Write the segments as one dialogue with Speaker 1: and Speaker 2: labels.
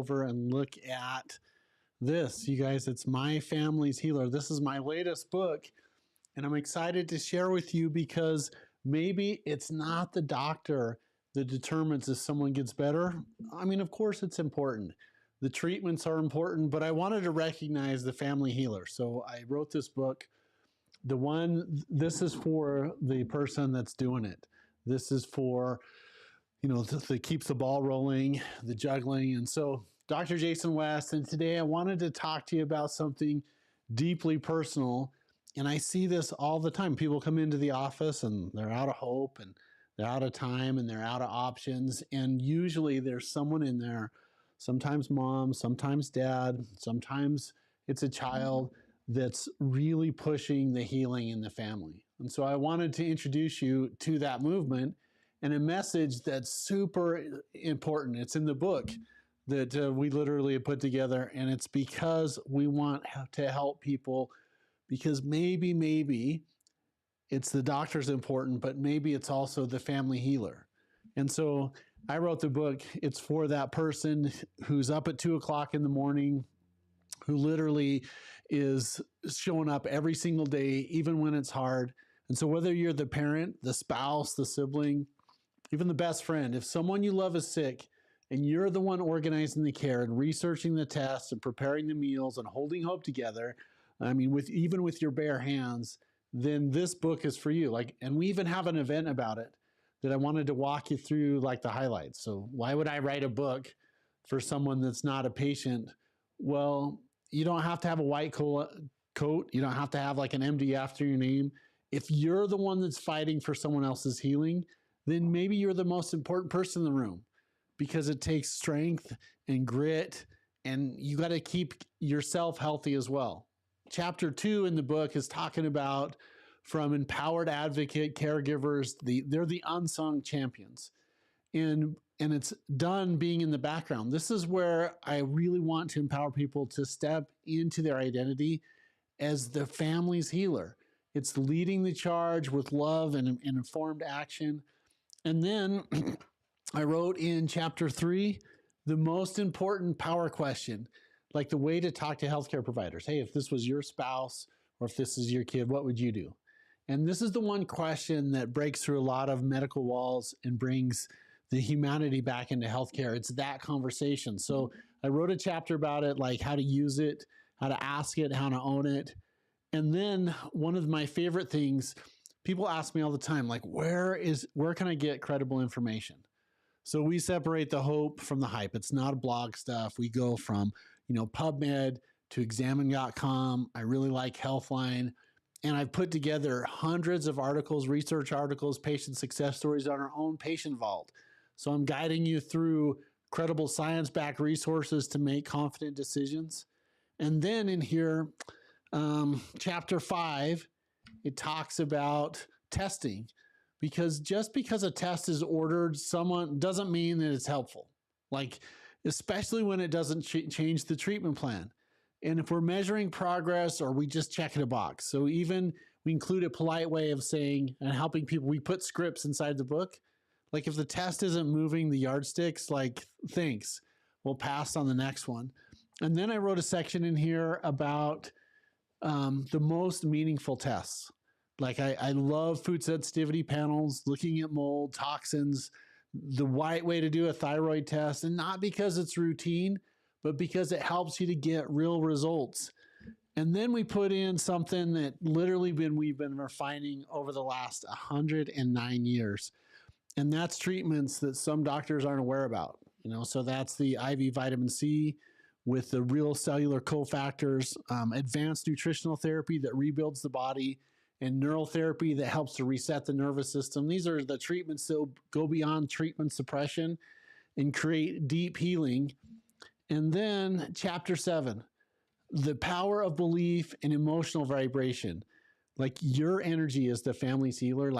Speaker 1: over and look at this. You guys, it's My Family's Healer. This is my latest book, and I'm excited to share with you because maybe it's not the doctor that determines if someone gets better. I mean, of course it's important. The treatments are important, but I wanted to recognize the family healer. So I wrote this book. This is for the person that's doing it. This is for, that keeps the ball rolling, the juggling. And so Dr. Jason West, and today I wanted to talk to you about something deeply personal. And I see this all the time. People come into the office and they're out of hope and they're out of time and they're out of options. And usually there's someone in there, sometimes mom, sometimes dad, sometimes it's a child that's really pushing the healing in the family. And so I wanted to introduce you to that movement and a message that's super important. It's in the book that we literally have put together, and it's because we want to help people, because maybe it's the doctor's important, but maybe it's also the family healer. And so I wrote the book. It's for that person who's up at 2 o'clock in the morning, who literally is showing up every single day, even when it's hard. And so whether you're the parent, the spouse, the sibling, even the best friend, if someone you love is sick and you're the one organizing the care and researching the tests and preparing the meals and holding hope together, I mean, even with your bare hands, then this book is for you. And we even have an event about it that I wanted to walk you through, the highlights. So why would I write a book for someone that's not a patient? Well, you don't have to have a white coat. You don't have to have an MD after your name. If you're the one that's fighting for someone else's healing, then maybe you're the most important person in the room, because it takes strength and grit, and you got to keep yourself healthy as well. Chapter 2 in the book is talking about from empowered advocate caregivers. They're the unsung champions. And it's done being in the background. This is where I really want to empower people to step into their identity as the family's healer. It's leading the charge with love and informed action. And then I wrote in chapter 3, the most important power question, the way to talk to healthcare providers. Hey, if this was your spouse or if this is your kid, what would you do? And this is the one question that breaks through a lot of medical walls and brings the humanity back into healthcare. It's that conversation. So I wrote a chapter about it, how to use it, how to ask it, how to own it. And then one of my favorite things, people ask me all the time, where can I get credible information? So we separate the hope from the hype. It's not blog stuff. We go from, PubMed to examine.com. I really like Healthline. And I've put together hundreds of articles, research articles, patient success stories on our own patient vault. So I'm guiding you through credible science-backed resources to make confident decisions. And then in here, chapter 5, it talks about testing, because just because a test is ordered, someone doesn't mean that it's helpful. Especially when it doesn't change the treatment plan. And if we're measuring progress, or we just check in a box. So even we include a polite way of saying and helping people. We put scripts inside the book. If the test isn't moving the yardsticks, thanks, we'll pass on the next one. And then I wrote a section in here about the most meaningful tests. I love food sensitivity panels, looking at mold, toxins, the right way to do a thyroid test, and not because it's routine, but because it helps you to get real results. And then we put in something that literally we've been refining over the last 109 years. And that's treatments that some doctors aren't aware about. So that's the IV vitamin C with the real cellular cofactors, advanced nutritional therapy that rebuilds the body, and neural therapy that helps to reset the nervous system. These are the treatments that go beyond treatment suppression and create deep healing. And then chapter 7, the power of belief and emotional vibration. Your energy as the family's healer,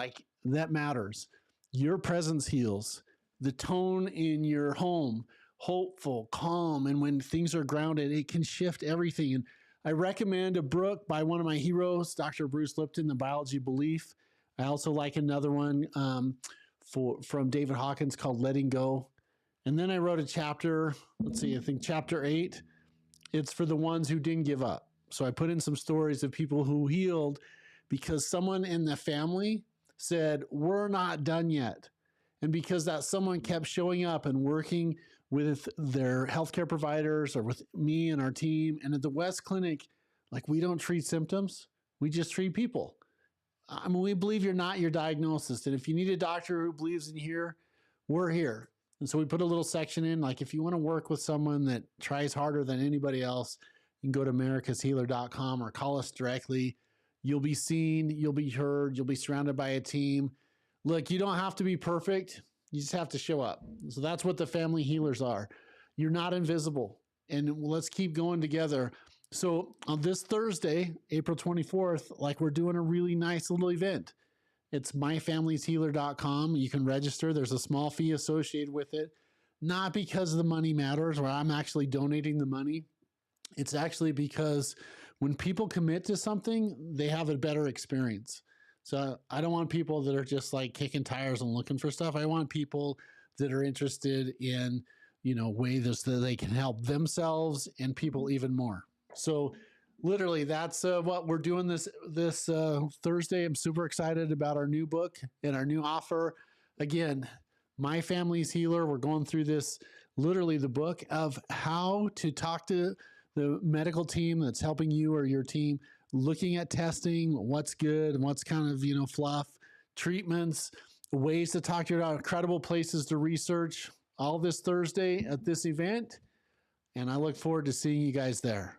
Speaker 1: that matters. Your presence heals. The tone in your home, hopeful, calm, and when things are grounded, it can shift everything. And I recommend a book by one of my heroes, Dr. Bruce Lipton, The Biology of Belief. I also like another one from David Hawkins called Letting Go. And then I wrote a chapter, let's see, I think chapter 8, it's for the ones who didn't give up. So I put in some stories of people who healed because someone in the family said, we're not done yet. And because that someone kept showing up and working with their healthcare providers or with me and our team. And at the West Clinic, like, we don't treat symptoms, we just treat people. I mean, we believe you're not your diagnosis. And if you need a doctor who believes in here, we're here. And so we put a little section in, like, if you want to work with someone that tries harder than anybody else, you can go to americashealer.com or call us directly. You'll be seen, you'll be heard, you'll be surrounded by a team. Look, you don't have to be perfect. You just have to show up. So that's what the family healers are. You're not invisible. And let's keep going together. So on this Thursday, April 24th, like, we're doing a really nice little event. It's myfamilieshealer.com. You can register. There's a small fee associated with it. Not because the money matters or I'm actually donating the money. It's actually because when people commit to something, they have a better experience. So I don't want people that are just like kicking tires and looking for stuff. I want people that are interested in, ways that they can help themselves and people even more. So literally, that's what we're doing this Thursday. I'm super excited about our new book and our new offer. Again, My Family's Healer. We're going through this, literally the book of how to talk to the medical team that's helping you or your team, looking at testing, what's good and what's kind of, fluff, treatments, ways to talk to your credible places to research, all this Thursday at this event. And I look forward to seeing you guys there.